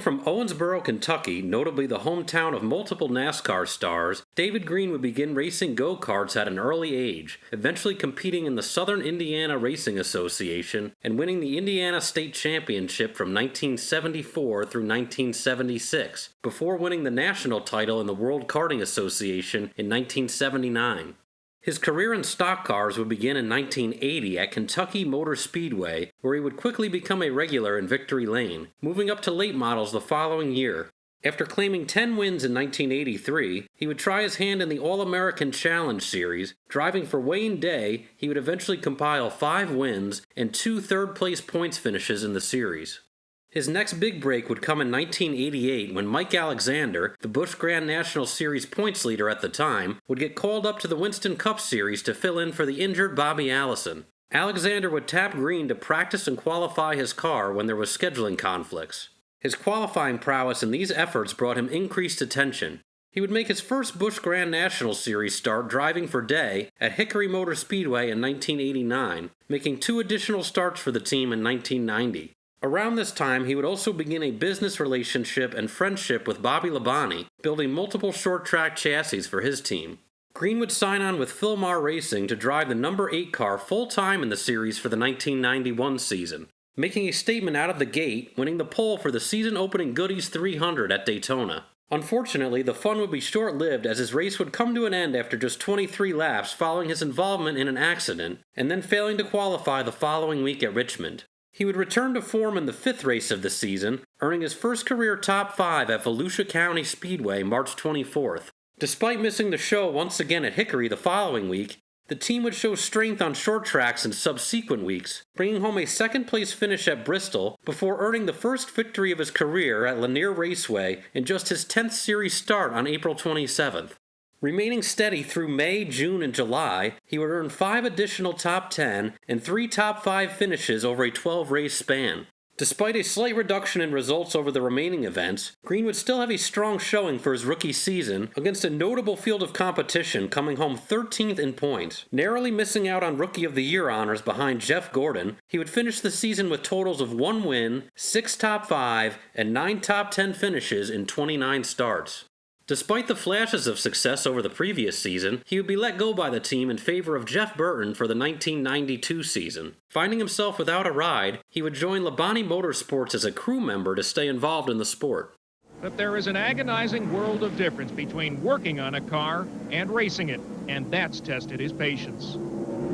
from Owensboro, Kentucky, notably the hometown of multiple NASCAR stars, David Green would begin racing go-karts at an early age, eventually competing in the Southern Indiana Racing Association and winning the Indiana State Championship from 1974 through 1976, before winning the national title in the World Karting Association in 1979. His career in stock cars would begin in 1980 at Kentucky Motor Speedway, where he would quickly become a regular in Victory Lane, moving up to late models the following year. After claiming 10 wins in 1983, he would try his hand in the All-American Challenge Series. Driving for Wayne Day, he would eventually compile 5 wins and 2 third-place points finishes in the series. His next big break would come in 1988 when Mike Alexander, the Busch Grand National Series points leader at the time, would get called up to the Winston Cup Series to fill in for the injured Bobby Allison. Alexander would tap Green to practice and qualify his car when there was scheduling conflicts. His qualifying prowess in these efforts brought him increased attention. He would make his first Busch Grand National Series start driving for Day at Hickory Motor Speedway in 1989, making 2 additional starts for the team in 1990. Around this time, he would also begin a business relationship and friendship with Bobby Labonte, building multiple short-track chassis for his team. Green would sign on with Philmar Racing to drive the number 8 car full-time in the series for the 1991 season, making a statement out of the gate, winning the pole for the season-opening Goodies 300 at Daytona. Unfortunately, the fun would be short-lived as his race would come to an end after just 23 laps following his involvement in an accident, and then failing to qualify the following week at Richmond. He would return to form in the 5th race of the season, earning his first career top 5 at Volusia County Speedway March 24th. Despite missing the show once again at Hickory the following week, the team would show strength on short tracks in subsequent weeks, bringing home a second-place finish at Bristol before earning the first victory of his career at Lanier Raceway in just his 10th series start on April 27th. Remaining steady through May, June, and July, he would earn 5 additional top 10 and 3 top 5 finishes over a 12-race span. Despite a slight reduction in results over the remaining events, Green would still have a strong showing for his rookie season against a notable field of competition, coming home 13th in points. Narrowly missing out on Rookie of the Year honors behind Jeff Gordon, he would finish the season with totals of 1 win, 6 top 5, and 9 top 10 finishes in 29 starts. Despite the flashes of success over the previous season, he would be let go by the team in favor of Jeff Burton for the 1992 season. Finding himself without a ride, he would join Labonte Motorsports as a crew member to stay involved in the sport. But there is an agonizing world of difference between working on a car and racing it, and that's tested his patience.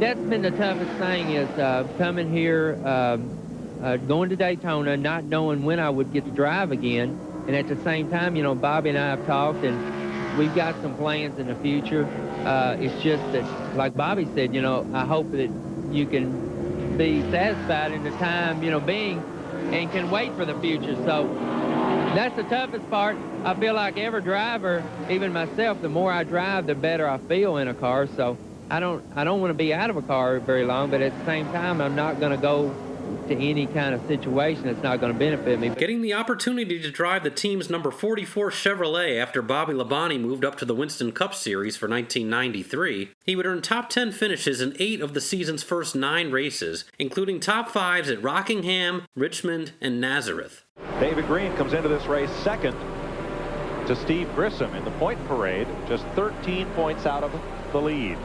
That's been the toughest thing, is coming here, going to Daytona, not knowing when I would get to drive again. And at the same time, you know, Bobby and I have talked, and we've got some plans in the future. It's just that, like Bobby said, you know, I hope that you can be satisfied in the time, you know, being, and can wait for the future. So that's the toughest part. I feel like every driver, even myself, the more I drive, the better I feel in a car. So I don't want to be out of a car very long, but at the same time, I'm not going to go to any kind of situation that's not going to benefit me. Getting the opportunity to drive the team's number 44 Chevrolet after Bobby Labonte moved up to the Winston Cup Series for 1993, he would earn top 10 finishes in 8 of the season's first 9 races, including top 5s at Rockingham, Richmond, and Nazareth. David Green comes into this race second to Steve Grissom in the point parade, just 13 points out of the lead.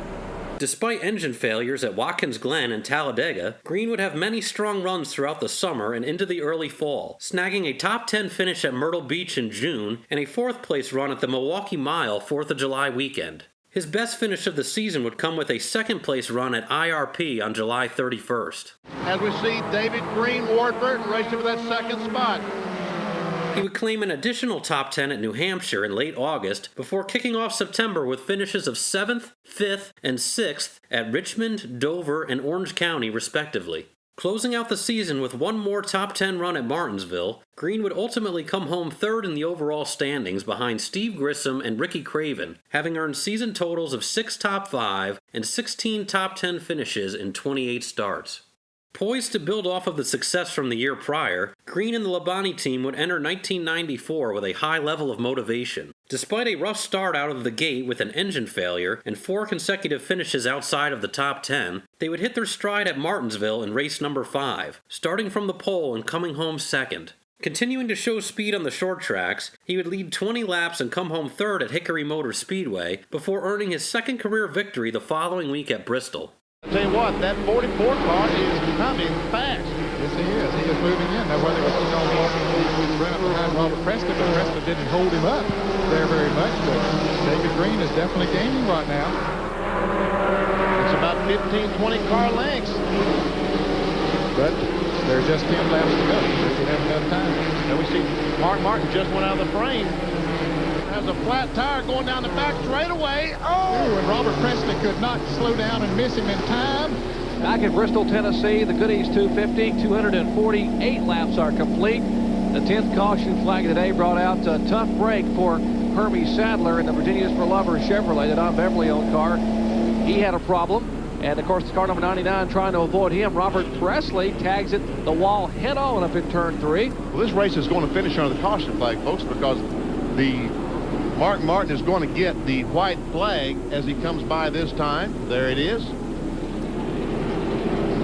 Despite engine failures at Watkins Glen and Talladega, Green would have many strong runs throughout the summer and into the early fall, snagging a top 10 finish at Myrtle Beach in June and a 4th place run at the Milwaukee Mile 4th of July weekend. His best finish of the season would come with a 2nd place run at IRP on July 31st. As we see David Green, Ward Burton racing for that 2nd spot. He would claim an additional top 10 at New Hampshire in late August before kicking off September with finishes of 7th, 5th, and 6th at Richmond, Dover, and Orange County, respectively. Closing out the season with one more top 10 run at Martinsville, Green would ultimately come home 3rd in the overall standings behind Steve Grissom and Ricky Craven, having earned season totals of 6 top 5 and 16 top 10 finishes in 28 starts. Poised to build off of the success from the year prior, Green and the Labonte team would enter 1994 with a high level of motivation. Despite a rough start out of the gate with an engine failure and 4 consecutive finishes outside of the top 10, they would hit their stride at Martinsville in race number 5, starting from the pole and coming home 2nd. Continuing to show speed on the short tracks, he would lead 20 laps and come home third at Hickory Motor Speedway before earning his second career victory the following week at Bristol. I'll tell you what, that 44 car is coming fast. Yes, he is. He is moving in. Now, whether it's, he was running behind Robert Preston, but Preston didn't hold him up there very much. But David Green is definitely gaining right now. It's about 15, 20 car lengths. But there's just 10 laps to go. If you have enough time. And we see Mark Martin just went out of the frame. Has a flat tire going down the back straightaway. Oh! And Robert Preston could not slow down and miss him in time. Back in Bristol, Tennessee, the Goodies 250, 248 laps are complete. The 10th caution flag today brought out a tough break for Hermie Sadler in the Virginia's for Lover Chevrolet, the Don Beverly-owned car. He had a problem. And, of course, the car number 99 trying to avoid him. Robert Presley tags it the wall head-on up in turn 3. Well, this race is going to finish under the caution flag, folks, because the Mark Martin is going to get the white flag as he comes by this time. There it is.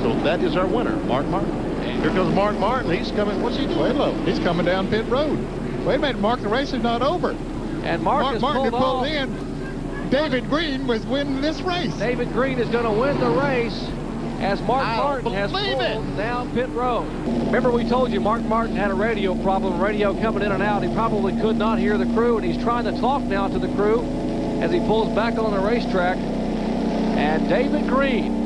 So that is our winner, Mark Martin. And here comes Mark Martin. He's coming. What's he doing? Wait a minute. He's coming down pit road. Wait a minute, Mark. The race is not over. And Mark Martin pulled in. David Green was winning this race. David Green is going to win the race as Mark Martin has pulled down pit road. Remember, we told you Mark Martin had a radio problem, radio coming in and out. He probably could not hear the crew, and he's trying to talk now to the crew as he pulls back on the racetrack. And David Green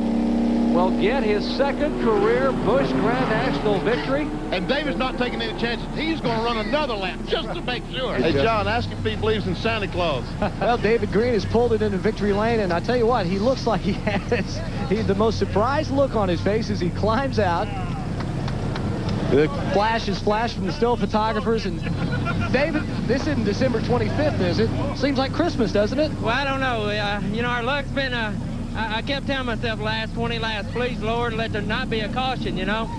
will get his second career Busch Grand National victory. And David's not taking any chances. He's going to run another lap just to make sure. Hey, John, ask if he believes in Santa Claus. Well, David Green has pulled it into victory lane, and I tell you what, he looks like he has the most surprised look on his face as he climbs out. The flash is flashed from the still photographers, and David, this isn't December 25th, is it? Seems like Christmas, doesn't it? Well, I don't know. You know, our luck's been, I kept telling myself last 20 laps, please, Lord, let there not be a caution, you know.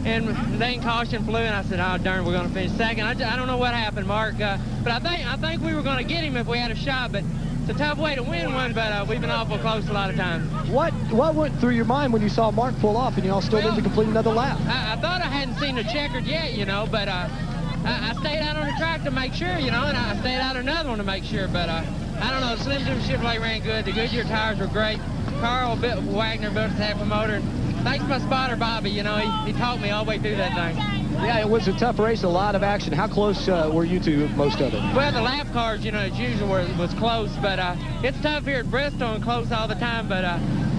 And then caution flew, and I said, oh, darn, we're going to finish second. I don't know what happened, Mark, but I think we were going to get him if we had a shot, but it's a tough way to win one, but we've been awful close a lot of times. What went through your mind when you saw Mark pull off and y'all still didn't complete another lap? I thought I hadn't seen the checkered yet, you know, but I stayed out on the track to make sure, you know, and I stayed out another one to make sure, but I don't know, the Slim Jim Chevrolet ran good. The Goodyear tires were great. Carl Wagner built his half a motor. And thanks to my spotter, Bobby, you know, he taught me all the way through that thing. Yeah, it was a tough race, a lot of action. How close were you to most of it? Well, the lap cars, you know, as usual, was close, but it's tough here at Bristol and close all the time, but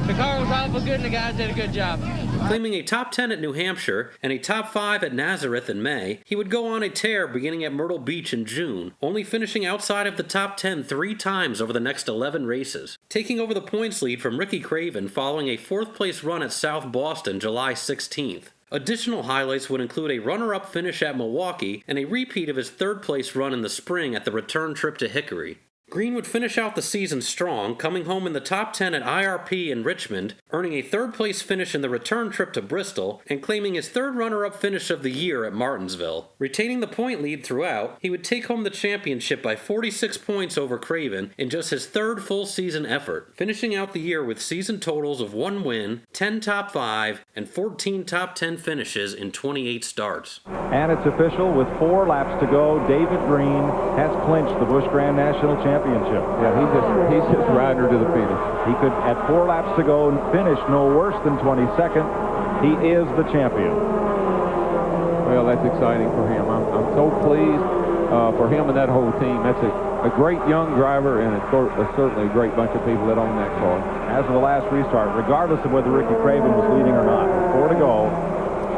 the car was awful good and the guys did a good job. Claiming a top 10 at New Hampshire and a top 5 at Nazareth in May, he would go on a tear beginning at Myrtle Beach in June, only finishing outside of the top 10 3 times over the next 11 races, taking over the points lead from Ricky Craven following a 4th place run at South Boston July 16th. Additional highlights would include a runner-up finish at Milwaukee and a repeat of his 3rd place run in the spring at the return trip to Hickory. Green would finish out the season strong, coming home in the top 10 at IRP in Richmond, earning a 3rd place finish in the return trip to Bristol, and claiming his 3rd runner-up finish of the year at Martinsville. Retaining the point lead throughout, he would take home the championship by 46 points over Craven in just his 3rd full season effort, finishing out the year with season totals of 1 win, 10 top 5, and 14 top 10 finishes in 28 starts. And it's official, with 4 laps to go, David Green has clinched the Busch Grand National Championship. Yeah, he's just riding her to the finish. He could, at 4 laps to go, finish no worse than 22nd. He is the champion. Well, that's exciting for him. I'm so pleased for him and that whole team. That's a great young driver, and it's certainly a great bunch of people that own that car. As of the last restart, regardless of whether Ricky Craven was leading or not, 4 to go.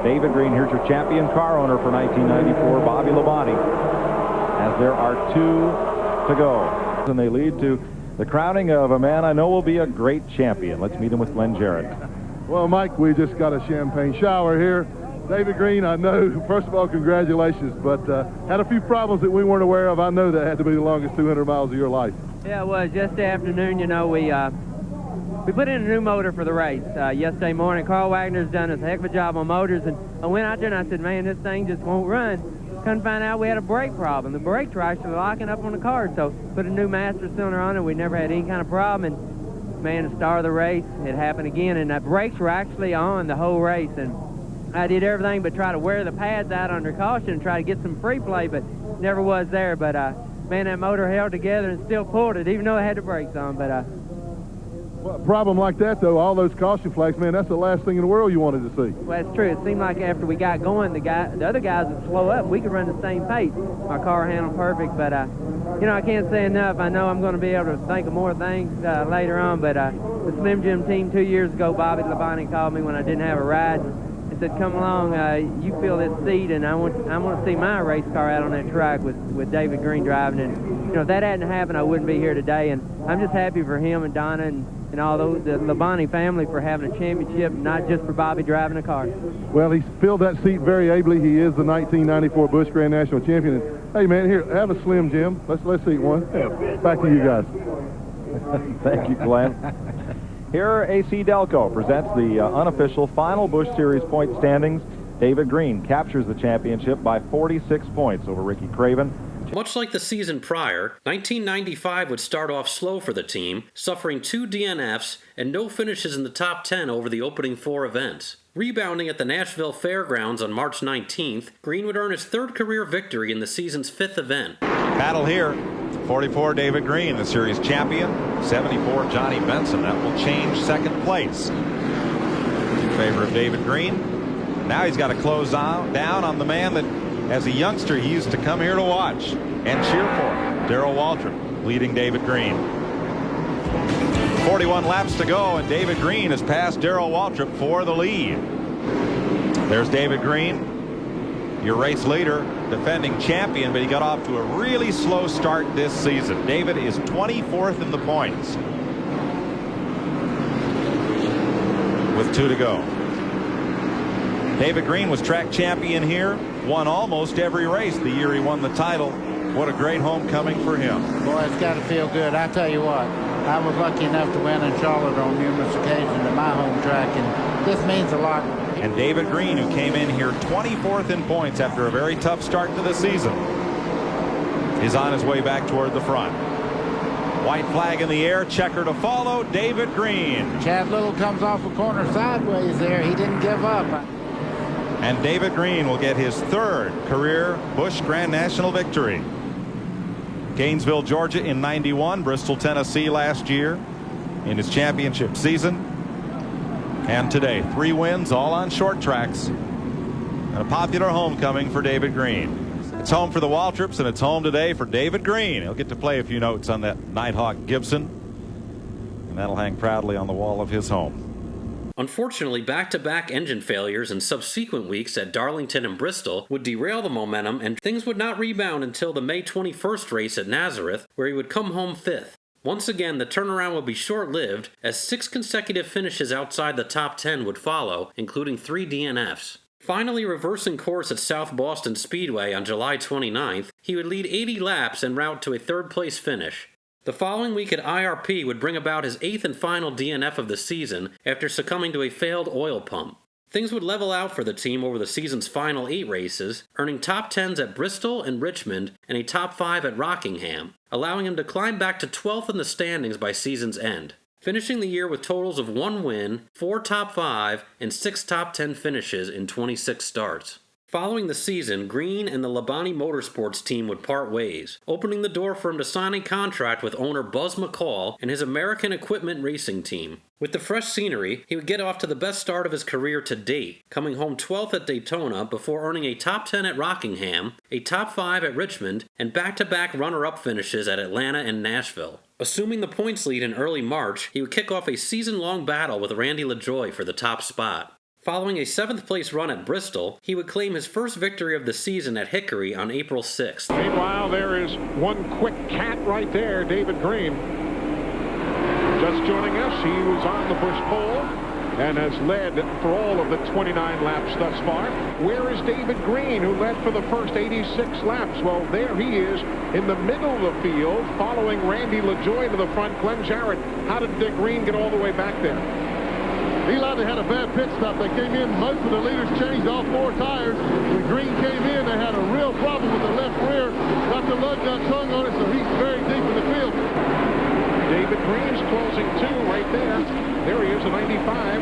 David Green, here's your champion car owner for 1994, Bobby Labonte, as there are 2 to go. And they lead to the crowning of a man I know will be a great champion. Let's meet him with Glenn Jarrett. Well, Mike, we just got a champagne shower here. David Green, I know, first of all, congratulations, but had a few problems that we weren't aware of. I know that had to be the longest 200 miles of your life. Yeah, it was. Yesterday afternoon, you know, we put in a new motor for the race. Yesterday morning, Carl Wagner's done a heck of a job on motors, and I went out there and I said, man, this thing just won't run. Couldn't find out we had a brake problem. The brake tracks were locking up on the car, so put a new master cylinder on it. We never had any kind of problem, and man, the star of the race, it happened again, and the brakes were actually on the whole race, and I did everything but try to wear the pads out under caution and try to get some free play, but never was there. But man, that motor held together and still pulled it, even though I had the brakes on. But well, a problem like that, though, all those caution flags, man, that's the last thing in the world you wanted to see. Well, that's true. It seemed like after we got going, the other guys would slow up. We could run the same pace. My car handled perfect, but you know, I can't say enough. I know I'm going to be able to think of more things later on, but the Slim Jim team 2 years ago, Bobby Labonte called me when I didn't have a ride and said, come along, you fill this seat, and I want to see my race car out on that track with David Green driving. And you know, if that hadn't happened, I wouldn't be here today. And I'm just happy for him and Donna and all those, the Labonte family, for having a championship, not just for Bobby driving a car. Well, he's filled that seat very ably. He is the 1994 Busch Grand National Champion. And, hey, man, here, have a Slim Jim. Let's eat one. Back to you guys. Thank you, Glenn. Here, AC Delco presents the unofficial final Busch Series point standings. David Green captures the championship by 46 points over Ricky Craven. Much like the season prior, 1995 would start off slow for the team, suffering 2 DNFs and no finishes in the top 10 over the opening 4 events. Rebounding at the Nashville Fairgrounds on March 19th, Green would earn his 3rd career victory in the season's 5th event. Battle here. 44 David Green, the series champion. 74 Johnny Benson. That will change second place in favor of David Green. Now he's got to close down on the man that, as a youngster, he used to come here to watch and cheer for, Darrell Waltrip, leading David Green. 41 laps to go, and David Green has passed Darrell Waltrip for the lead. There's David Green, your race leader, defending champion, but he got off to a really slow start this season. David is 24th in the points with 2 to go. David Green was track champion here, won almost every race the year he won the title. What a great homecoming for him. Boy, it's got to feel good. I tell you what, I was lucky enough to win in Charlotte on numerous occasions at my home track, and this means a lot. And David Green, who came in here 24th in points after a very tough start to the season, is on his way back toward the front. White flag in the air, checker to follow, David Green. Chad Little comes off a corner sideways there. He didn't give up. And David Green will get his 3rd career Busch Grand National victory. Gainesville, Georgia in '91, Bristol, Tennessee last year in his championship season. And today, 3 wins, all on short tracks. And a popular homecoming for David Green. It's home for the Waltrips, and it's home today for David Green. He'll get to play a few notes on that Nighthawk Gibson, and that'll hang proudly on the wall of his home. Unfortunately, back-to-back engine failures in subsequent weeks at Darlington and Bristol would derail the momentum, and things would not rebound until the May 21st race at Nazareth, where he would come home 5th. Once again, the turnaround would be short-lived, as 6 consecutive finishes outside the top 10 would follow, including 3 DNFs. Finally reversing course at South Boston Speedway on July 29th, he would lead 80 laps en route to a 3rd-place finish. The following week at IRP would bring about his 8th and final DNF of the season after succumbing to a failed oil pump. Things would level out for the team over the season's final 8 races, earning top 10s at Bristol and Richmond and a top 5 at Rockingham, allowing him to climb back to 12th in the standings by season's end, finishing the year with totals of 1 win, 4 top 5, and 6 top 10 finishes in 26 starts. Following the season, Green and the Labonte Motorsports team would part ways, opening the door for him to sign a contract with owner Buzz McCall and his American Equipment Racing team. With the fresh scenery, he would get off to the best start of his career to date, coming home 12th at Daytona before earning a top 10 at Rockingham, a top 5 at Richmond, and back-to-back runner-up finishes at Atlanta and Nashville. Assuming the points lead in early March, he would kick off a season-long battle with Randy LaJoie for the top spot. Following a 7th-place run at Bristol, he would claim his first victory of the season at Hickory on April 6th. Meanwhile, there is one quick cat right there, David Green. Just joining us, he was on the Busch pole and has led for all of the 29 laps thus far. Where is David Green, who led for the first 86 laps? Well, there he is in the middle of the field, following Randy LaJoie to the front. Glenn Jarrett, how did Dick Green get all the way back there? Eli, they had a bad pit stop. They came in, most of the leaders changed all 4 tires. When Green came in, they had a real problem with the left rear. Dr. Ludd got tongue on it, so he's very deep in the field. David Green's closing 2 right there. There he is, a 95.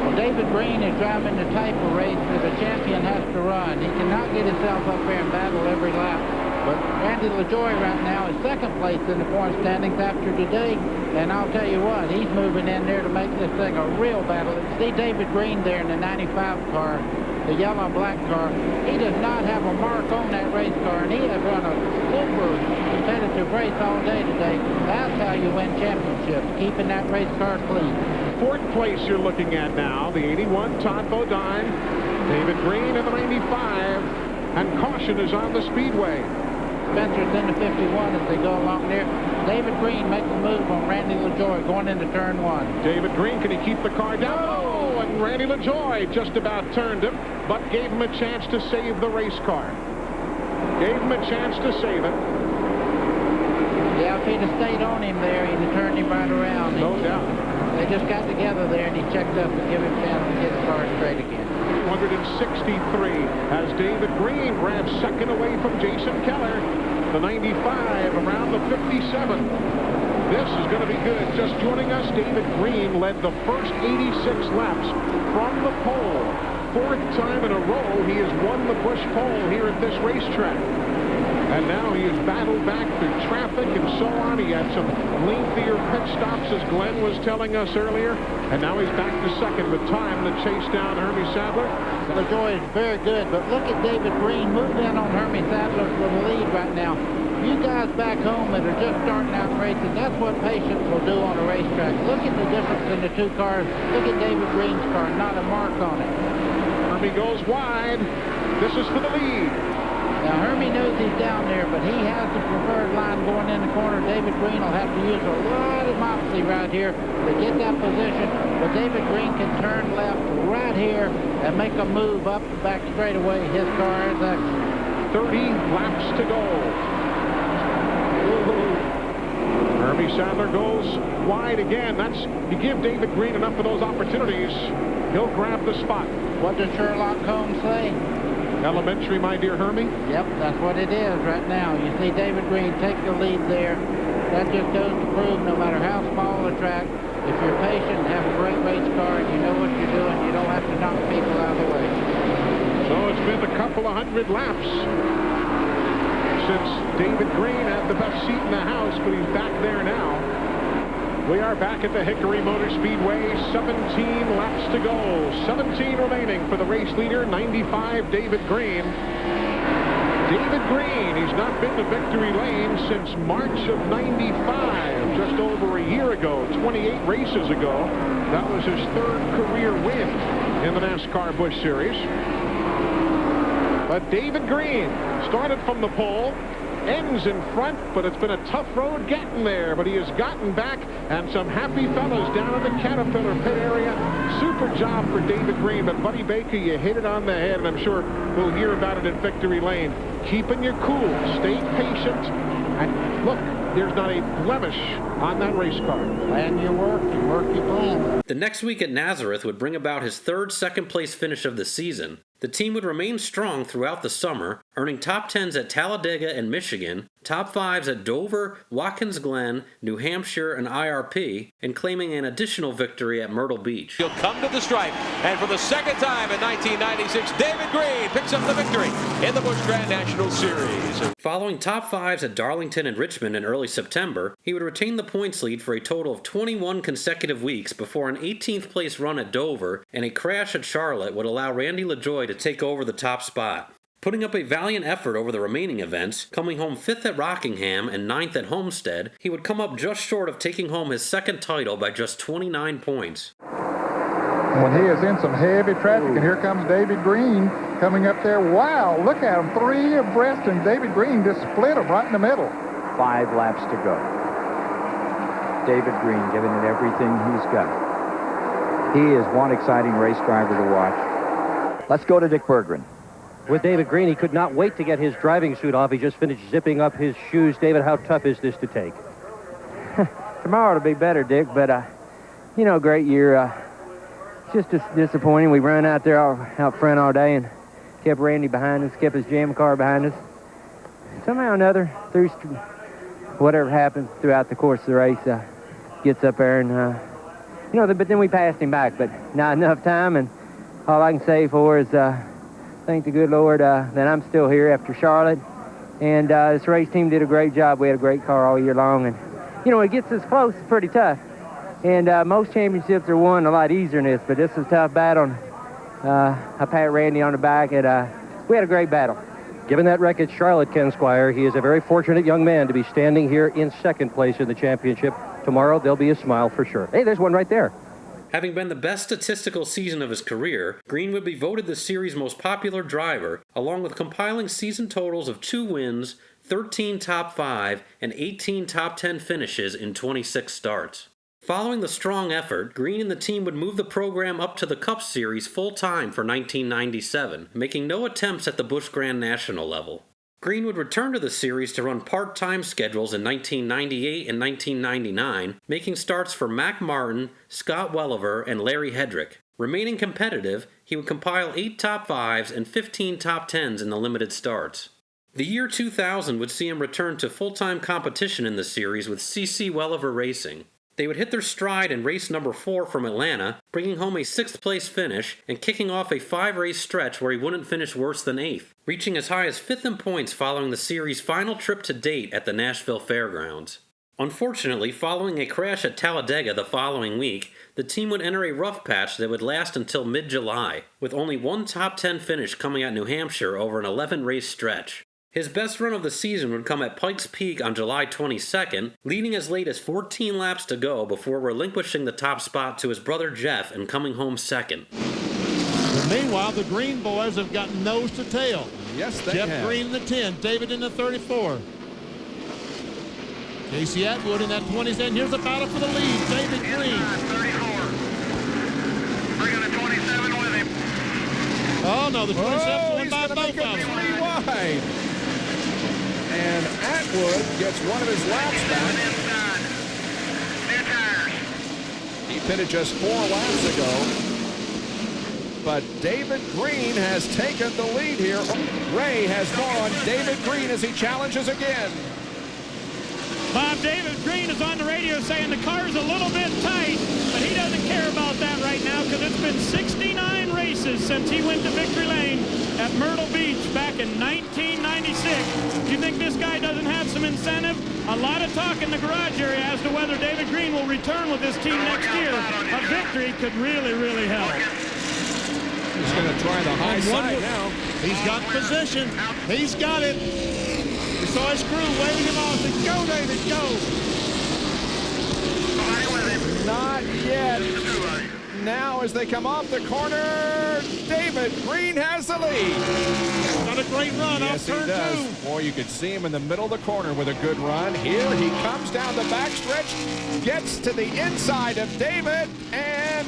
Well, David Green is driving the type of race that a champion has to run. He cannot get himself up there and battle every lap. But Randy LaJoie right now is second place in the point standings after today. And I'll tell you what, he's moving in there to make this thing a real battle. See David Green there in the 95 car, the yellow and black car. He does not have a mark on that race car, and he has run a super competitive race all day today. That's how you win championships, keeping that race car clean. Fourth place you're looking at now, the 81 Todd Bodine, David Green in the 95, and caution is on the speedway. Spencer's in the 51 as they go along there. David Green makes a move on Randy LaJoie going into turn one. David Green, can he keep the car down? Oh, and Randy LaJoie just about turned him, but gave him a chance to save the race car. Gave him a chance to save it. Yeah, if he'd have stayed on him there, he'd have turned him right around. No doubt. They just got together there, and he checked up to give him a chance to get the car straight again. 163 as David Green grabs second away from Jason Keller. The 95 around the 57. This is going to be good. Just joining us, David Green led the first 86 laps from the pole. Fourth time in a row he has won the Busch pole here at this racetrack. And now he has battled back through traffic and so on. He had some lengthier pit stops, as Glenn was telling us earlier. And now he's back to second with time to chase down Hermie Sadler. LaJoie is very good, but look at David Green move in on Hermie Sadler for the lead right now. You guys back home that are just starting out racing, that's what patience will do on a racetrack. Look at the difference in the two cars. Look at David Green's car, not a mark on it. Hermie goes wide. This is for the lead. Now, Hermie knows he's down there, but he has the preferred line going in the corner. David Green will have to use a lot of moxie right here to get that position. But David Green can turn left right here and make a move up the back straightaway. His car is excellent. 30 laps to go. Hermie Sadler goes wide again. You give David Green enough of those opportunities, he'll grab the spot. What does Sherlock Holmes say? Elementary, my dear Hermie. Yep, that's what it is right now. You see David Green take the lead there. That just goes to prove no matter how small the track, if you're patient and have a great race car and you know what you're doing, you don't have to knock people out of the way. So it's been a couple of hundred laps since David Green had the best seat in the house, but he's back there now. We are back at the Hickory Motor Speedway, 17 laps to go. 17 remaining for the race leader, 95, David Green. David Green, he's not been to victory lane since March of 95, just over a year ago, 28 races ago. That was his third career win in the NASCAR Busch Series. But David Green started from the pole, ends in front, but it's been a tough road getting there, but he has gotten back, and some happy fellas down in the Caterpillar pit area. Super job for David Green, but Buddy Baker, you hit it on the head, and I'm sure we'll hear about it in victory lane. Keeping your cool, stay patient, and look, there's not a blemish on that race car. Plan your work and work your plan. The next week at Nazareth would bring about his third second-place finish of the season. The team would remain strong throughout the summer, earning top 10s at Talladega and Michigan, top 5s at Dover, Watkins Glen, New Hampshire, and IRP, and claiming an additional victory at Myrtle Beach. He'll come to the stripe, and for the second time in 1996, David Green picks up the victory in the Busch Grand National Series. Following top 5s at Darlington and Richmond in early September, he would retain the points lead for a total of 21 consecutive weeks before an 18th place run at Dover and a crash at Charlotte would allow Randy LaJoie to take over the top spot. Putting up a valiant effort over the remaining events, coming home 5th at Rockingham and 9th at Homestead, he would come up just short of taking home his second title by just 29 points. When he is in some heavy traffic, and here comes David Green coming up there. Wow, look at him, 3 abreast, and David Green just split him right in the middle. 5 laps to go. David Green giving it everything he's got. He is one exciting race driver to watch. Let's go to Dick Berggren. With David Green, he could not wait to get his driving suit off. He just finished zipping up his shoes. David, how tough is this to take? Tomorrow will be better, Dick, but, great year. Just disappointing. We ran out there out front all day and kept Randy behind us, kept his jam car behind us. Somehow or another, through whatever happens throughout the course of the race, gets up there and but then we passed him back, but not enough time, and all I can say for is thank the good Lord that I'm still here after Charlotte, and this race team did a great job. We had a great car all year long, and, it gets this close, it's pretty tough, and most championships are won a lot easier than this, but this was a tough battle. I pat Randy on the back, and we had a great battle. Given that wreck at Charlotte, Ken Squire, he is a very fortunate young man to be standing here in second place in the championship. Tomorrow, there'll be a smile for sure. Hey, there's one right there. Having been the best statistical season of his career, Green would be voted the series' most popular driver, along with compiling season totals of 2 wins, 13 top 5, and 18 top 10 finishes in 26 starts. Following the strong effort, Green and the team would move the program up to the Cup Series full-time for 1997, making no attempts at the Busch Grand National level. Green would return to the series to run part-time schedules in 1998 and 1999, making starts for Mac Martin, Scott Welliver, and Larry Hendrick. Remaining competitive, he would compile 8 top 5s and 15 top 10s in the limited starts. The year 2000 would see him return to full-time competition in the series with CC Welliver Racing. They would hit their stride in race number 4 from Atlanta, bringing home a 6th-place finish and kicking off a 5-race stretch where he wouldn't finish worse than 8th, reaching as high as 5th in points following the series' final trip to date at the Nashville Fairgrounds. Unfortunately, following a crash at Talladega the following week, the team would enter a rough patch that would last until mid-July, with only one top 10 finish coming at New Hampshire over an 11-race stretch. His best run of the season would come at Pikes Peak on July 22nd, leading as late as 14 laps to go before relinquishing the top spot to his brother Jeff and coming home second. But meanwhile, the Green boys have gotten nose to tail. Yes, they Jeff have. Green in the 10, David in the 34. Casey Atwood in that 27. Here's a battle for the lead. David Green. 34. Bringing the 27 with him. Oh, no, the 27 won by both of them. 3 wide. And Atwood gets one of his laps back. He pitted just 4 laps ago. But David Green has taken the lead here. Ray has more on David Green as he challenges again. Bob, David Green is on the radio saying the car's a little bit tight, but he doesn't care about that right now because it's been 69 races since he went to Victory Lane at Myrtle Beach back in 1996. Do you think this guy doesn't have some incentive? A lot of talk in the garage area as to whether David Green will return with this team next year. A victory could really, really help. He's going to try the high side now. He's got position. He's got it. We saw his crew waving him off. Said, go, David, go. Not yet. Now as they come off the corner, David Green has the lead. Got a great run off turn 2. Boy, you could see him in the middle of the corner with a good run. Here he comes down the backstretch, gets to the inside of David, and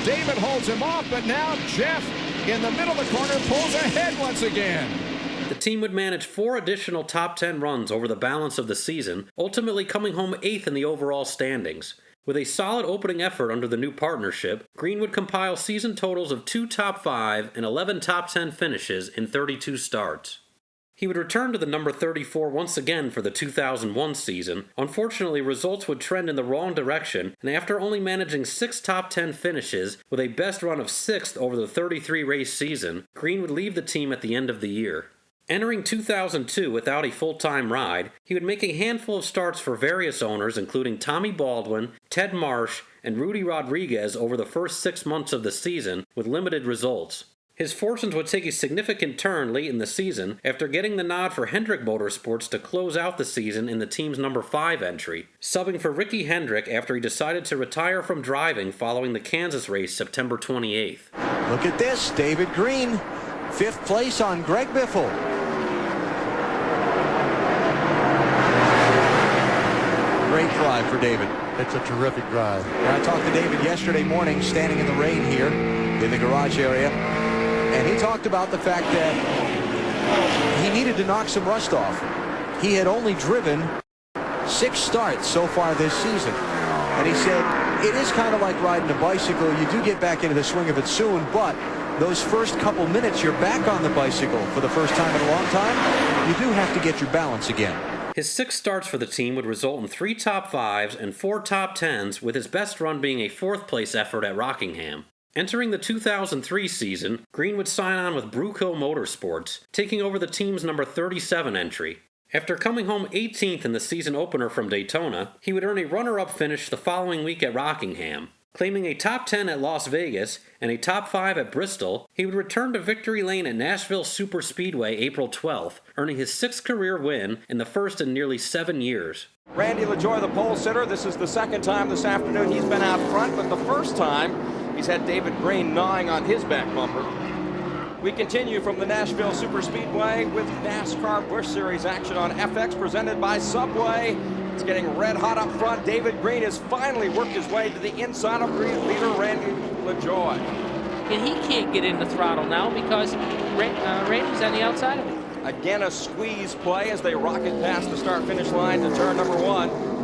David holds him off, but now Jeff in the middle of the corner pulls ahead once again. The team would manage 4 additional top 10 runs over the balance of the season, ultimately coming home 8th in the overall standings. With a solid opening effort under the new partnership, Green would compile season totals of 2 top 5 and 11 top 10 finishes in 32 starts. He would return to the number 34 once again for the 2001 season. Unfortunately, results would trend in the wrong direction, and after only managing 6 top 10 finishes, with a best run of 6th over the 33-race season, Green would leave the team at the end of the year. Entering 2002 without a full-time ride, he would make a handful of starts for various owners including Tommy Baldwin, Ted Marsh, and Rudy Rodriguez over the first 6 months of the season, with limited results. His fortunes would take a significant turn late in the season after getting the nod for Hendrick Motorsports to close out the season in the team's number 5 entry, subbing for Ricky Hendrick after he decided to retire from driving following the Kansas race September 28th. Look at this, David Green, 5th place on Greg Biffle. Great drive for David. It's a terrific drive. I talked to David yesterday morning, standing in the rain here in the garage area, and he talked about the fact that he needed to knock some rust off. He had only driven 6 starts so far this season, and he said it is kind of like riding a bicycle. You do get back into the swing of it soon, but those first couple minutes you're back on the bicycle for the first time in a long time. You do have to get your balance again. His 6 starts for the team would result in 3 top 5s and 4 top 10s, with his best run being a 4th-place effort at Rockingham. Entering the 2003 season, Green would sign on with Bruco Motorsports, taking over the team's number 37 entry. After coming home 18th in the season opener from Daytona, he would earn a runner-up finish the following week at Rockingham. Claiming a top 10 at Las Vegas and a top 5 at Bristol, he would return to victory lane at Nashville Superspeedway April 12th, earning his 6th career win and the first in nearly 7 years. Randy LaJoie, the pole sitter. This is the second time this afternoon he's been out front, but the first time he's had David Green gnawing on his back bumper. We continue from the Nashville Superspeedway with NASCAR Busch Series action on FX presented by Subway. It's getting red hot up front. David Green has finally worked his way to the inside of leader Randy LaJoie. And he can't get in the throttle now because Randy's on the outside of him. Again, a squeeze play as they rocket past the start-finish line to turn number 1.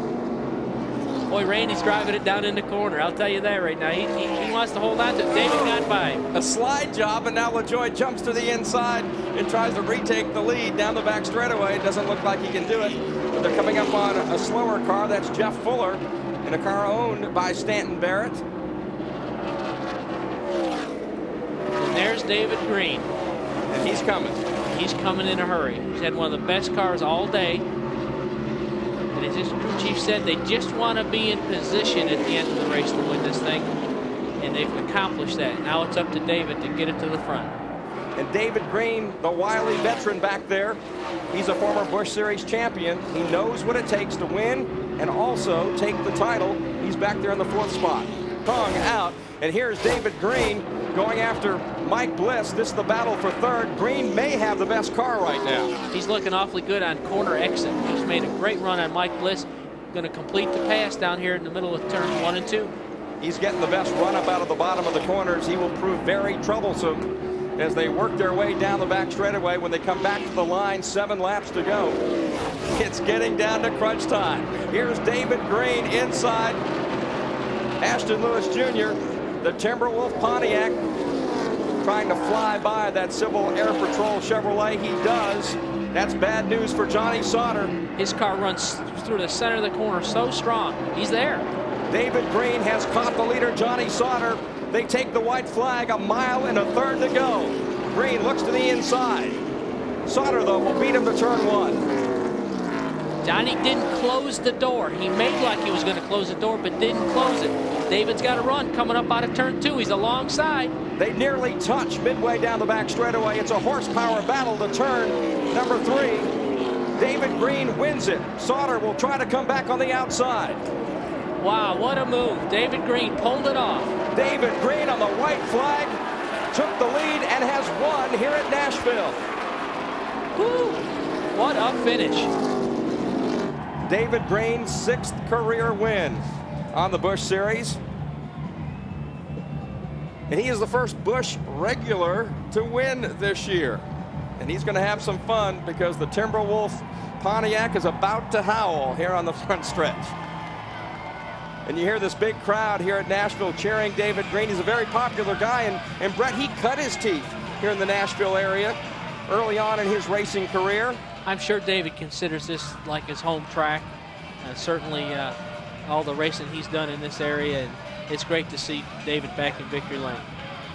Boy, Randy's driving it down in the corner. I'll tell you that right now. He wants to hold on to it. David got by him. A slide job, and now LaJoie jumps to the inside and tries to retake the lead down the back straightaway. It doesn't look like he can do it, but they're coming up on a slower car. That's Jeff Fuller in a car owned by Stanton Barrett. And there's David Green. And he's coming. He's coming in a hurry. He's had one of the best cars all day. And as his crew chief said, they just want to be in position at the end of the race to win this thing. And they've accomplished that. Now it's up to David to get it to the front. And David Green, the wily veteran back there, he's a former Busch Series champion. He knows what it takes to win and also take the title. He's back there in the 4th spot. Tongue out, and here's David Green going after Mike Bliss. This is the battle for 3rd. Green may have the best car right now. He's looking awfully good on corner exit. He's made a great run on Mike Bliss. Going to complete the pass down here in the middle of turns 1 and 2. He's getting the best run up out of the bottom of the corners. He will prove very troublesome as they work their way down the back straightaway. When they come back to the line, 7 laps to go. It's getting down to crunch time. Here's David Green inside Ashton Lewis Jr., the Timberwolf Pontiac, trying to fly by that Civil Air Patrol Chevrolet. He does. That's bad news for Johnny Sauter. His car runs through the center of the corner so strong. He's there. David Green has caught the leader, Johnny Sauter. They take the white flag, 1 mile and 1/3 to go. Green looks to the inside. Sauter, though, will beat him to turn 1. Johnny didn't close the door. He made like he was going to close the door, but didn't close it. David's got a run coming up out of turn 2. He's alongside. They nearly touch midway down the back straightaway. It's a horsepower battle to turn number 3. David Green wins it. Sauter will try to come back on the outside. Wow, what a move. David Green pulled it off. David Green on the white flag took the lead and has won here at Nashville. Woo! What a finish. David Green's 6th career win on the Busch Series. And he is the first Busch regular to win this year. And he's going to have some fun because the Timberwolf Pontiac is about to howl here on the front stretch. And you hear this big crowd here at Nashville cheering David Green. He's a very popular guy. And Brett, he cut his teeth here in the Nashville area early on in his racing career. I'm sure David considers this like his home track. Certainly all the racing he's done in this area, and it's great to see David back in victory lane.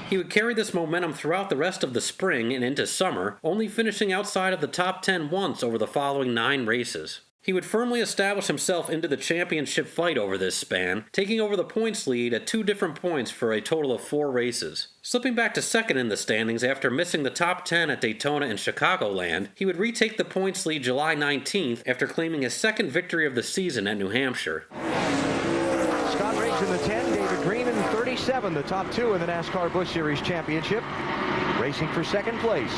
He would carry this momentum throughout the rest of the spring and into summer, only finishing outside of the top 10 once over the following 9 races. He would firmly establish himself into the championship fight over this span, taking over the points lead at 2 different points for a total of 4 races. Slipping back to second in the standings after missing the top 10 at Daytona and Chicagoland, he would retake the points lead July 19th after claiming his 2nd victory of the season at New Hampshire. Scott Riggs in the 10, David Green in 37, the top 2 in the NASCAR Busch Series Championship, racing for 2nd place.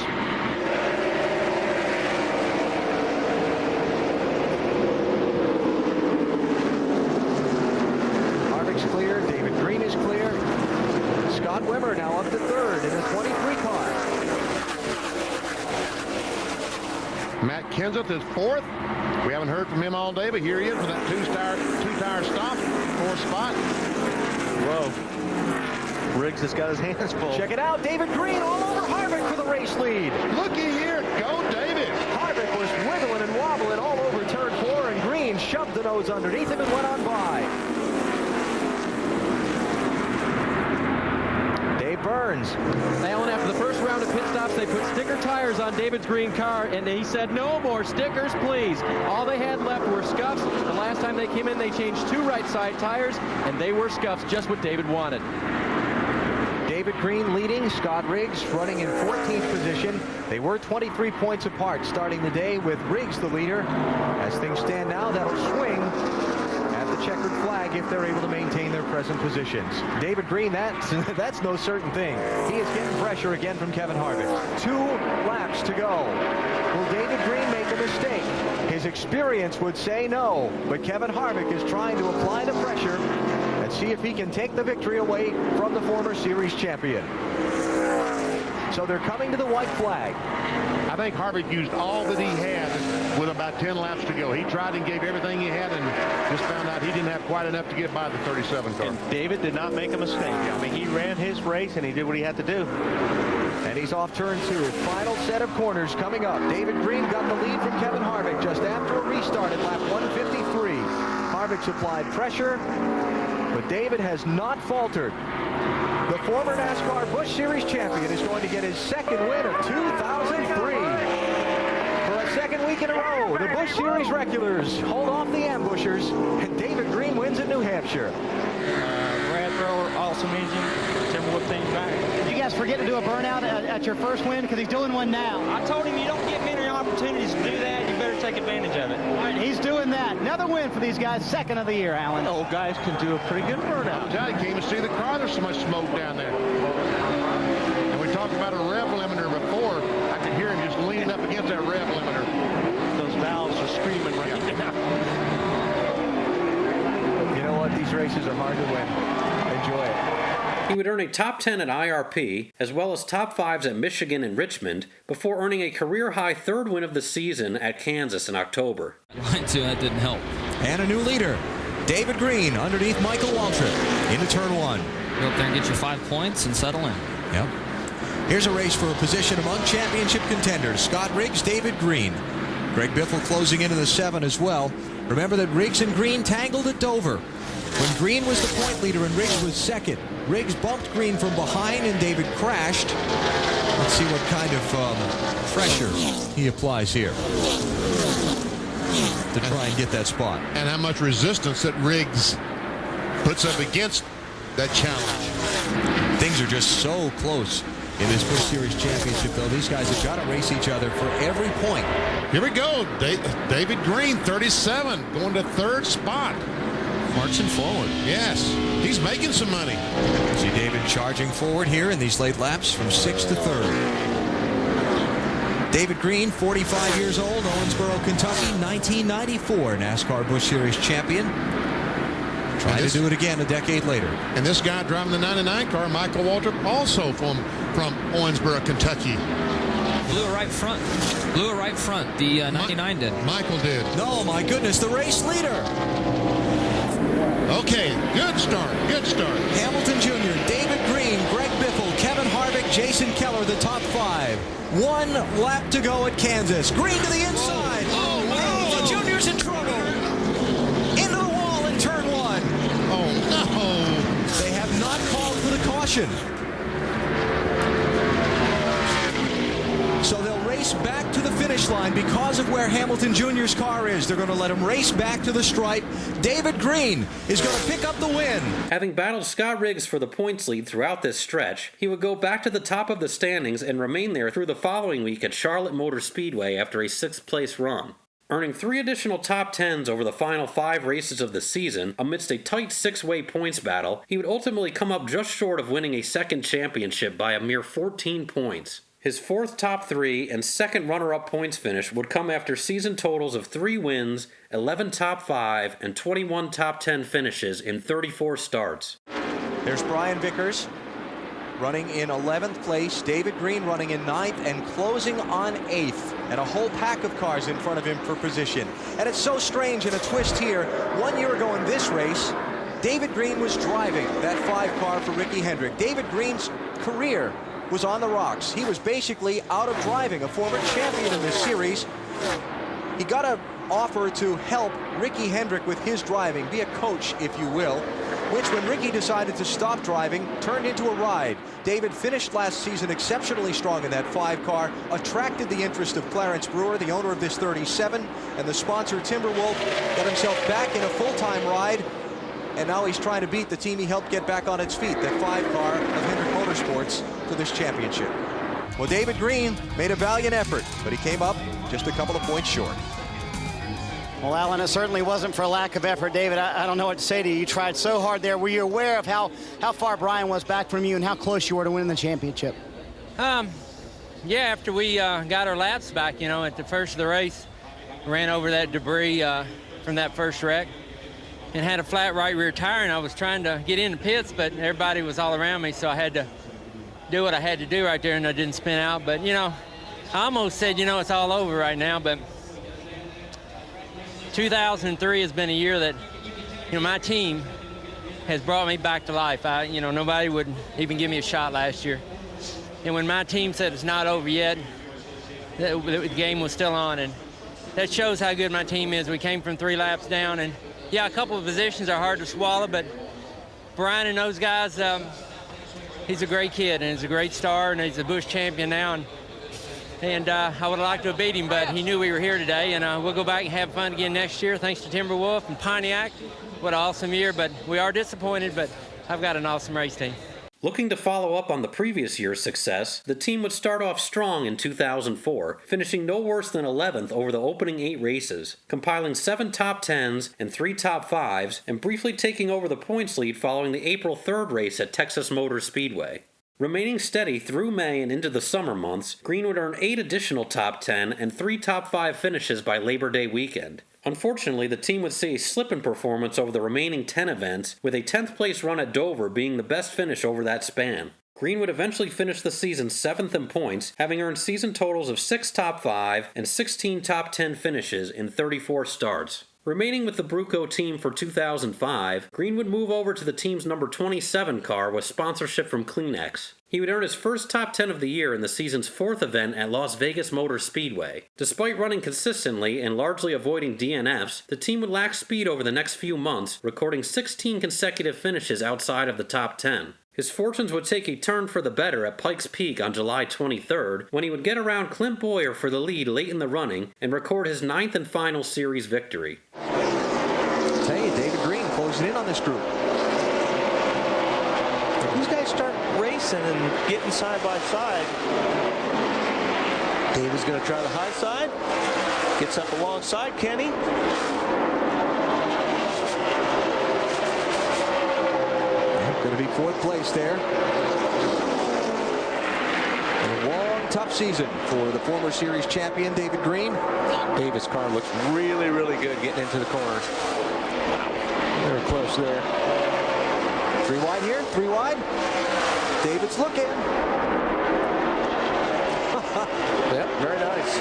Clear. David Green is clear. Scott Wimmer now up to 3rd in a 23 car. Matt Kenseth is 4th. We haven't heard from him all day, but here he is with that two-tire stop, 4th spot. Whoa. Riggs has got his hands full. Check it out. David Green all over Harvick for the race lead. Looky here. Go, David. Harvick was wiggling and wobbling all over turn shoved the nose underneath him and went on by. Dave Burns. Alan, after the first round of pit stops, they put sticker tires on David's green car, and he said, no more stickers, please. All they had left were scuffs. The last time they came in, they changed 2 right side tires, and they were scuffs, just what David wanted. David Green leading, Scott Riggs running in 14th position. They were 23 points apart starting the day with Riggs the leader. As things stand now, that'll swing at the checkered flag if they're able to maintain their present positions. David Green, that's no certain thing. He is getting pressure again from Kevin Harvick. 2 laps to go. Will David Green make a mistake? His experience would say no, but Kevin Harvick is trying to apply the pressure and see if he can take the victory away from the former series champion. So they're coming to the white flag. I think Harvick used all that he had with about 10 laps to go. He tried and gave everything he had and just found out he didn't have quite enough to get by the 37 car. And David did not make a mistake. I mean, he ran his race and he did what he had to do. And he's off turn 2. Final set of corners coming up. David Green got the lead from Kevin Harvick just after a restart at lap 153. Harvick's applied pressure, but David has not faltered. The former NASCAR Busch Series champion is going to get his second win of 2003. For a second week in a row, the Busch Series regulars hold off the ambushers, and David Green wins in New Hampshire. Brad Thrower, awesome engine. Timberwood thing back. You guys forget to do a burnout at your first win because he's doing one now. I told him you don't get many opportunities to do that. You better take advantage of it. All right, he's doing that. Another win for these guys. Second of the year, Alan. Old guys can do a pretty good burnout. I can't even see the car. There's so much smoke down there. And we talked about a rev limiter before. I could hear him just leaning up against that rev limiter. Those valves are screaming right now. You know what? These races are hard to win. Enjoy it. He would earn a top 10 at IRP, as well as top 5s at Michigan and Richmond, before earning a career-high 3rd win of the season at Kansas in October. That didn't help. And a new leader, David Green, underneath Michael Waltrip, into turn 1. Go up there and get your 5 points and settle in. Yep. Here's a race for a position among championship contenders. Scott Riggs, David Green. Greg Biffle closing into the 7 as well. Remember that Riggs and Green tangled at Dover. When Green was the point leader and Riggs was second, Riggs bumped Green from behind and David crashed. Let's see what kind of pressure he applies here to try and get that spot. And how much resistance that Riggs puts up against that challenge. Things are just so close in this Busch Series championship, though. These guys have got to race each other for every point. Here we go. David Green, 37, going to 3rd spot. Marching forward. Yes, he's making some money. See David charging forward here in these late laps from 6th to 3rd. David Green, 45 years old, Owensboro, Kentucky, 1994 NASCAR Busch Series champion. Trying to do it again a decade later. And this guy driving the 99 car, Michael Waltrip, also from Owensboro, Kentucky. Blew it right front. Blew it right front. The 99 did. Michael did. No, my goodness, the race leader. Okay, good start, good start. Hamilton Jr., David Green, Greg Biffle, Kevin Harvick, Jason Keller, the top 5. 1 lap to go at Kansas. Green to the inside. Hamilton Jr.'s in trouble. Into the wall in turn 1. Oh, no. They have not called for the caution. So they'll race back to the finish line because of where Hamilton Jr.'s car is. They're going to let him race back to the stripe. David Green is going to pick up the win. Having battled Scott Riggs for the points lead throughout this stretch, he would go back to the top of the standings and remain there through the following week at Charlotte Motor Speedway after a 6th place run. Earning 3 additional top 10s over the final 5 races of the season amidst a tight 6-way points battle, he would ultimately come up just short of winning a 2nd championship by a mere 14 points. His 4th top 3 and 2nd runner-up points finish would come after season totals of 3 wins, 11 top 5, and 21 top 10 finishes in 34 starts. There's Brian Vickers running in 11th place, David Green running in 9th and closing on 8th, and a whole pack of cars in front of him for position. And it's so strange in a twist here. 1 year ago in this race, David Green was driving that 5 car for Ricky Hendrick. David Green's career was on the rocks. He was basically out of driving, a former champion in this series. He got a offer to help Ricky Hendrick with his driving, be a coach, if you will, which when Ricky decided to stop driving, turned into a ride. David finished last season exceptionally strong in that 5-car, attracted the interest of Clarence Brewer, the owner of this 37, and the sponsor Timberwolf, got himself back in a full-time ride, and now he's trying to beat the team he helped get back on its feet, that 5-car of Hendrick Motorsports, for this championship. Well, David Green made a valiant effort, but he came up just a couple of points short. Well, Alan, it certainly wasn't for lack of effort. David, I don't know what to say to you. You tried so hard there. Were you aware of how far Brian was back from you and how close you were to winning the championship? Yeah, after we got our laps back, you know, at the first of the race, ran over that debris from that first wreck and had a flat right rear tire, and I was trying to get in the pits, but everybody was all around me, so I had to do what I had to do right there, and I didn't spin out. But, you know, I almost said, you know, it's all over right now, but 2003 has been a year that, you know, my team has brought me back to life. You know, nobody would even give me a shot last year. And when my team said it's not over yet, the game was still on, and that shows how good my team is. We came from 3 laps down, and yeah, a couple of positions are hard to swallow, but Brian and those guys, he's a great kid, and he's a great star, and he's a Busch champion now. And I would have liked to have beat him, but he knew we were here today, and we'll go back and have fun again next year, thanks to Timberwolf and Pontiac. What an awesome year, but we are disappointed, but I've got an awesome race team. Looking to follow up on the previous year's success, the team would start off strong in 2004, finishing no worse than 11th over the opening 8 races, compiling 7 top 10s and 3 top 5s, and briefly taking over the points lead following the April 3rd race at Texas Motor Speedway. Remaining steady through May and into the summer months, Green would earn 8 additional top 10 and 3 top 5 finishes by Labor Day weekend. Unfortunately, the team would see a slip in performance over the remaining 10 events, with a 10th place run at Dover being the best finish over that span. Green would eventually finish the season 7th in points, having earned season totals of 6 top 5 and 16 top 10 finishes in 34 starts. Remaining with the Bruco team for 2005, Green would move over to the team's number 27 car with sponsorship from Kleenex. He would earn his first top 10 of the year in the season's 4th event at Las Vegas Motor Speedway. Despite running consistently and largely avoiding DNFs, the team would lack speed over the next few months, recording 16 consecutive finishes outside of the top 10. His fortunes would take a turn for the better at Pikes Peak on July 23rd, when he would get around Clint Bowyer for the lead late in the running and record his 9th and final series victory. I'll tell you, David Green closing in on this group. These guys start racing and getting side by side. David's going to try the high side. Gets up alongside Kenny. Going to be 4th place there. And a long, tough season for the former series champion, David Green. David's car looks really, really good getting into the corners. Very close there. 3 wide here, 3 wide. David's looking. Yep, very nice.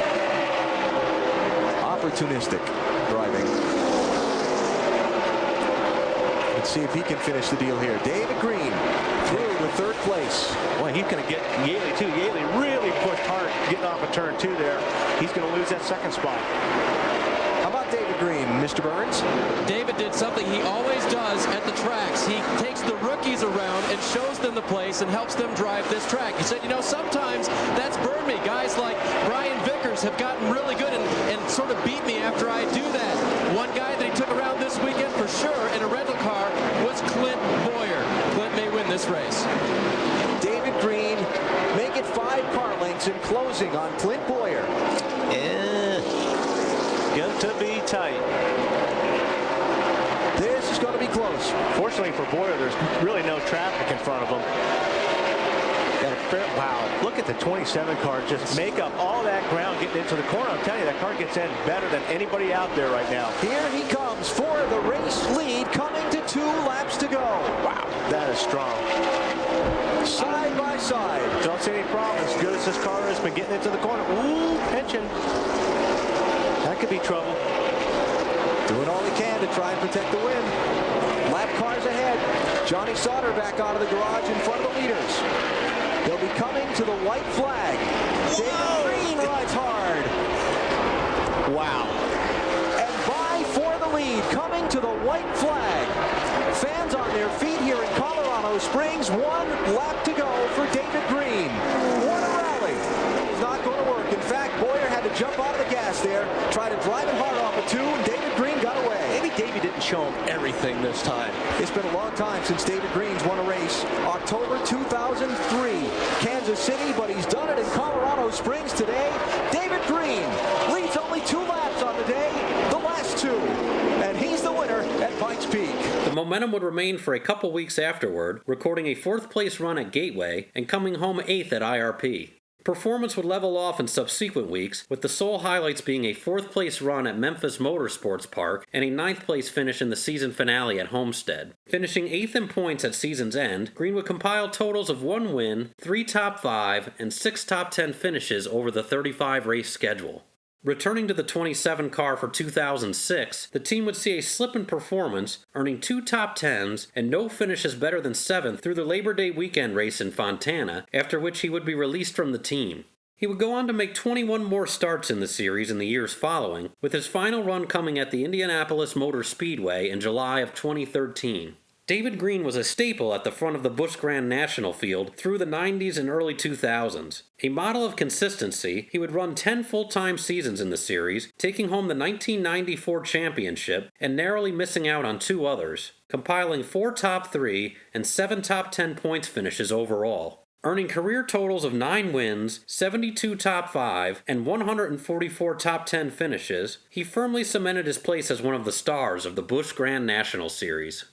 Opportunistic driving. Let's see if he can finish the deal here. David Green through to 3rd place. Well, he's going to get Yaley too. Yaley really pushed hard getting off of turn 2 there. He's going to lose that 2nd spot. How about David Green, Mr. Burns? David did something he always does at the tracks. He takes the rookies around and shows them the place and helps them drive this track. He said, you know, sometimes that's burned me. Guys like Brian Vickers have gotten really good and sort of beat me after I do that. One guy that he took around this weekend for sure in a rental car was Clint Bowyer. Clint may win this race. David Green make it 5 car lengths in closing on Clint Bowyer. Going to be tight. This is going to be close. Fortunately for Bowyer, there's really no traffic in front of him. Wow, look at the 27 car just make up all that ground getting into the corner. I'm telling you, that car gets in better than anybody out there right now. Here he comes for the race lead, coming to 2 laps to go. Wow, that is strong. Side by side. Don't see any problem as good as this car has been getting into the corner. Ooh, pinching. That could be trouble. Doing all he can to try and protect the win. Lap cars ahead. Johnny Sauter back out of the garage in front of the leaders. They'll be coming to the white flag. David Green rides hard. Wow. lead coming to the white flag. Fans on their feet here in Colorado Springs. 1 lap to go for David Green. What a rally. It's not going to work. In fact, Boyer had to jump out of the gas there, try to drive it hard off a 2, and David Green got away. Maybe Davey didn't show him everything this time. It's been a long time since David Green's won a race. October 2003, Kansas City, but he's done it in Colorado Springs today. David Green leads only 2 laps on the day, the last 2, and he's the winner at Pikes Peak. The momentum would remain for a couple weeks afterward, recording a 4th place run at Gateway and coming home 8th at IRP. Performance would level off in subsequent weeks, with the sole highlights being a 4th place run at Memphis Motorsports Park and a 9th place finish in the season finale at Homestead. Finishing 8th in points at season's end, Green would compile totals of 1 win, 3 top 5, and 6 top 10 finishes over the 35 race schedule. Returning to the 27 car for 2006, the team would see a slip in performance, earning 2 top 10s and no finishes better than 7th through the Labor Day weekend race in Fontana, after which he would be released from the team. He would go on to make 21 more starts in the series in the years following, with his final run coming at the Indianapolis Motor Speedway in July of 2013. David Green was a staple at the front of the Busch Grand National field through the 90s and early 2000s. A model of consistency, he would run 10 full-time seasons in the series, taking home the 1994 championship and narrowly missing out on 2 others, compiling 4 top 3 and 7 top 10 points finishes overall. Earning career totals of 9 wins, 72 top 5, and 144 top 10 finishes, he firmly cemented his place as one of the stars of the Busch Grand National Series.